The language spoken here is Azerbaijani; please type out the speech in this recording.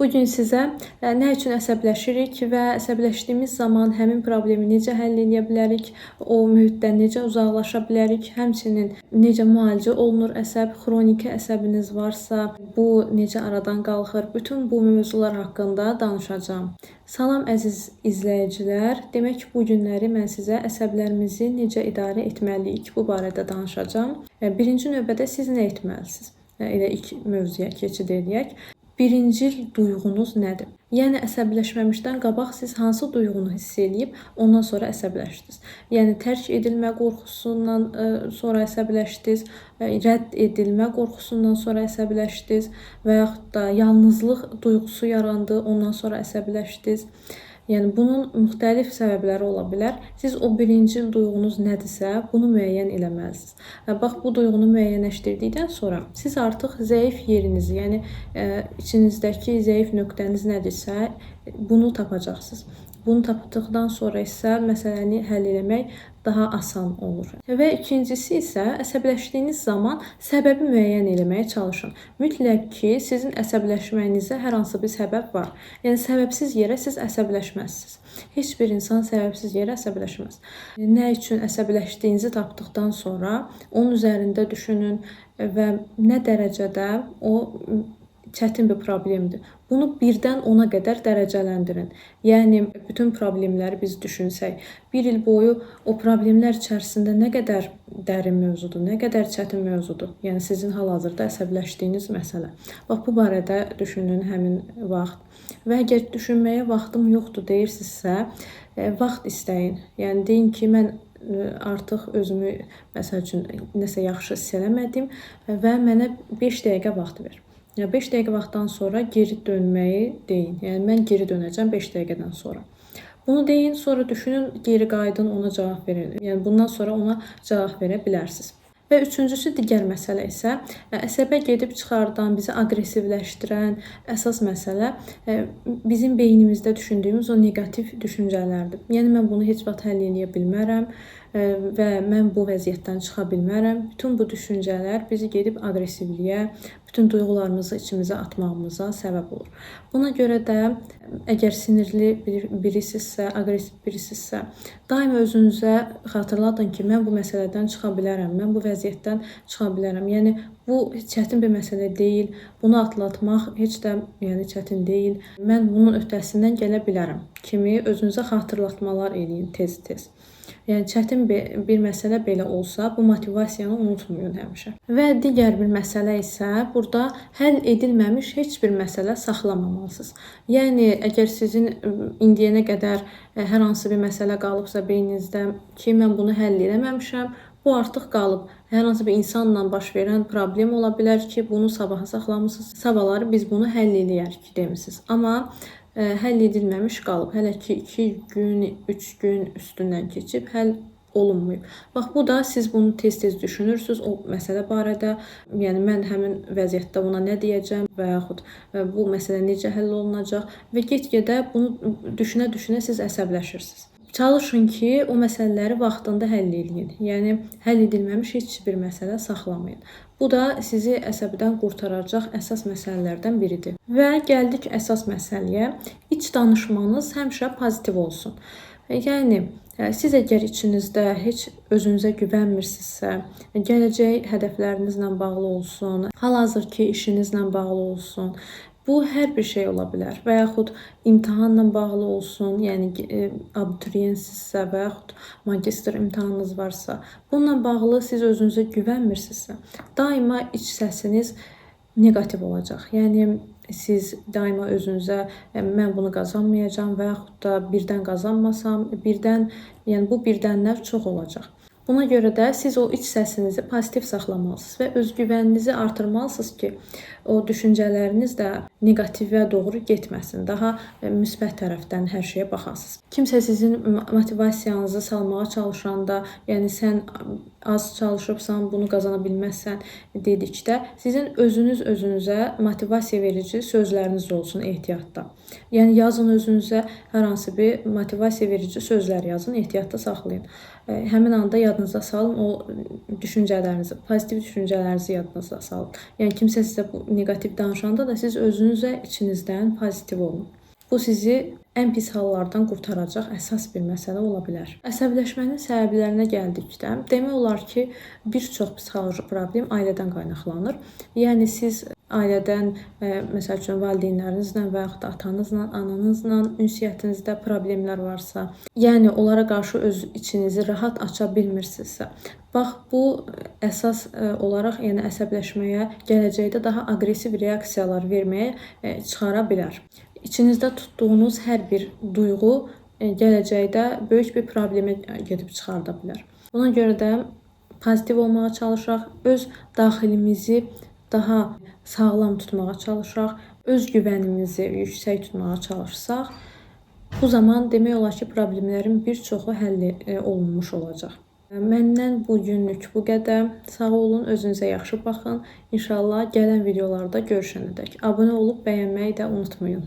Bu gün sizə nə üçün əsəbləşirik və əsəbləşdiyimiz zaman həmin problemi necə həll edə bilərik, o mühitdən necə uzaqlaşa bilərik, həmçinin necə müalicə olunur əsəb, xroniki əsəbiniz varsa, bu necə aradan qalxır, bütün bu mövzular haqqında danışacağım. Salam əziz izləyicilər, demək bu günləri mən sizə əsəblərimizi necə idarə etməliyik, bu barədə danışacağam. Birinci növbədə siz nə etməlisiniz? Elə ilk mövzuya keçid edək. Birincil duyğunuz nədir? Yəni əsəbləşməmişdən qabaq siz hansı duyğunu hiss edib ondan sonra əsəbləşdiniz? Yəni tərk edilmə qorxusundan sonra əsəbləşdiniz, rədd edilmə qorxusundan sonra əsəbləşdiniz və yaxud da yalnızlıq duyğusu yarandı, ondan sonra əsəbləşdiniz. Yəni bunun müxtəlif səbəbləri ola bilər. Siz o birincil duyğunuz nədirsə, bunu müəyyən eləməlisiniz. Bax, bu duyğunu müəyyənləşdirdikdən sonra siz artıq zəif yerinizi, yəni içinizdəki zəif nöqtəniz nədirsə, bunu tapacaqsınız. Bunu tapdıqdan sonra isə məsələni həll etmək daha asan olur. Və ikincisi isə əsəbləşdiyiniz zaman səbəbi müəyyən etməyə çalışın. Mütləq ki, sizin əsəbləşməyinizə hər hansı bir səbəb var. Yəni səbəbsiz yerə siz əsəbləşməzsiniz. Heç bir insan səbəbsiz yerə əsəbləşməz. Nə üçün əsəbləşdiyinizi tapdıqdan sonra onun üzərində düşünün və nə dərəcədə o çətin bir problemdir. Bunu 1-dən 10-a qədər dərəcələndirin. Yəni bütün problemləri biz düşünsək, bir il boyu o problemlər içərisində nə qədər dərin mövzudur, nə qədər çətin mövzudur. Yəni sizin hal-hazırda əsəbləşdiyiniz məsələ. Bax, bu barədə düşünün həmin vaxt. Və əgər düşünməyə vaxtım yoxdur deyirsinizsə, vaxt istəyin. Yəni deyin ki, mən artıq özümü məsəl üçün nəsə yaxşı hiss eləmədim və mənə 5 dəqiqə vaxt ver. 5 dəqiqə vaxtdan sonra geri dönməyi deyin. Yəni mən geri dönəcəm 5 dəqiqədən sonra. Bunu deyin, sonra düşünün, geri qayıdın, ona cavab verin. Yəni bundan sonra ona cavab verə bilərsiniz. Və üçüncüsü digər məsələ isə əsəbə gedib çıxardan, bizi aqressivləşdirən əsas məsələ bizim beynimizdə düşündüyümüz o neqativ düşüncələrdir. Yəni mən bunu heç vaxt həll edə bilmərəm və mən bu vəziyyətdən çıxa bilmərəm. Bütün bu düşüncələr bizi gedib aqressivliyə, bütün duyğularımızı içimizə atmağımıza səbəb olur. Buna görə də əgər sinirli birisinizsə, aqressiv birisinizsə, daima özünüzə xatırladın ki, mən bu məsələdən çıxa bilərəm, mən bu vəziyyətdən çıxa bilərəm. Yəni bu çətin bir məsələ deyil, bunu atlatmaq heç də çətin deyil. Mən bunun öhdəsindən gələ bilərəm kimi özünüzə xatırlatmalar eləyin tez-tez. Yəni çətin bir məsələ belə olsa, bu motivasiyanı unutmayın həmişə. Və digər bir məsələ isə burada həll edilməmiş heç bir məsələ saxlamamalısınız. Yəni əgər sizin indiyənə qədər hər hansı bir məsələ qalıbsa beyninizdə ki, mən bunu həll eləməmişəm, bu artıq qalıb. Hər hansı bir insanla baş verən problem ola bilər ki, bunu sabaha saxlamısınız. Sabahları biz bunu həll eləyərik demisiniz. Amma həll edilməmiş qalıb. Hələ ki 2 gün, 3 gün üstündən keçib həll olunmayıb. Bax, bu da siz bunu tez-tez düşünürsünüz o məsələ barədə. Yəni mən həmin vəziyyətdə ona nə deyəcəm və yaxud bu məsələ necə həll olunacaq və get-gedə bunu düşünə-düşünə siz əsəbləşirsiniz. Çalışın ki, o məsələləri vaxtında həll edin. Yəni həll edilməmiş heç bir məsələ saxlamayın. Bu da sizi əsəbdən qurtaracaq əsas məsələlərdən biridir. Və gəldik əsas məsələyə. İç danışmanız həmişə pozitiv olsun. Yəni siz əgər içinizdə heç özünüzə güvənmirsinizsə, gələcək hədəflərinizlə bağlı olsun, hal-hazırki işinizlə bağlı olsun, bu hər bir şey ola bilər və yaxud imtahanla bağlı olsun, yəni abituriyentsinizsə və yaxud magistr imtahanınız varsa, bununla bağlı siz özünüzə güvənmirsinizsə, daima iç səsiniz neqativ olacaq. Yəni siz daima özünüzə mən bunu qazanmayacağam və yaxud da birdən qazanmasam, yəni bu birdənlər çox olacaq. Buna görə də siz o iç səsinizi pozitiv saxlamalısınız və özgüvəninizi artırmalısınız ki, o düşüncələriniz də neqativə doğru getməsin. Daha müsbət tərəfdən hər şeyə baxasınız. Kimsə sizin motivasiyanızı salmağa çalışanda, yəni sən az çalışıbsan, bunu qazana bilməzsən dedikdə, sizin özünüz özünüzə motivasiya verici sözləriniz olsun ehtiyatda. Yəni yazın özünüzə hər hansı bir motivasiya verici sözlər yazın, ehtiyatda saxlayın. Həmin anda yadınıza salın o düşüncələrinizi, pozitiv düşüncələrinizi yadınıza salın. Yəni kimsə sizə negativ danışanda da siz özünüzə içinizdən pozitiv olun. Bu sizi ən pis hallardan qurtaracaq əsas bir məsələ ola bilər. Əsəbləşmənin səbəblərinə gəldikdə, demək olar ki, bir çox psixoloji problem ailədən qaynaqlanır. Yəni siz ailədən, məsəl üçün valideynlərinizlə və yaxud da atanızla, ananızla ünsiyyətinizdə problemlər varsa, yəni onlara qarşı öz içinizi rahat aça bilmirsinizsə, bax bu əsas olaraq yəni əsəbləşməyə, gələcəkdə daha aqressiv reaksiyalar verməyə çıxara bilər. İçinizdə tutduğunuz hər bir duyğu gələcəkdə böyük bir problemə gedib çıxarda bilər. Buna görə də pozitiv olmağa çalışaq, öz daxilimizi daha sağlam tutmağa çalışaq, öz güvənimizi yüksək tutmağa çalışsaq, bu zaman demək olar ki, problemlərin bir çoxu həll olunmuş olacaq. Məndən bu günlük bu qədər. Sağ olun, özünüzə yaxşı baxın. İnşallah gələn videolarda görüşənədək. Abunə olub bəyənməyi də unutmayın.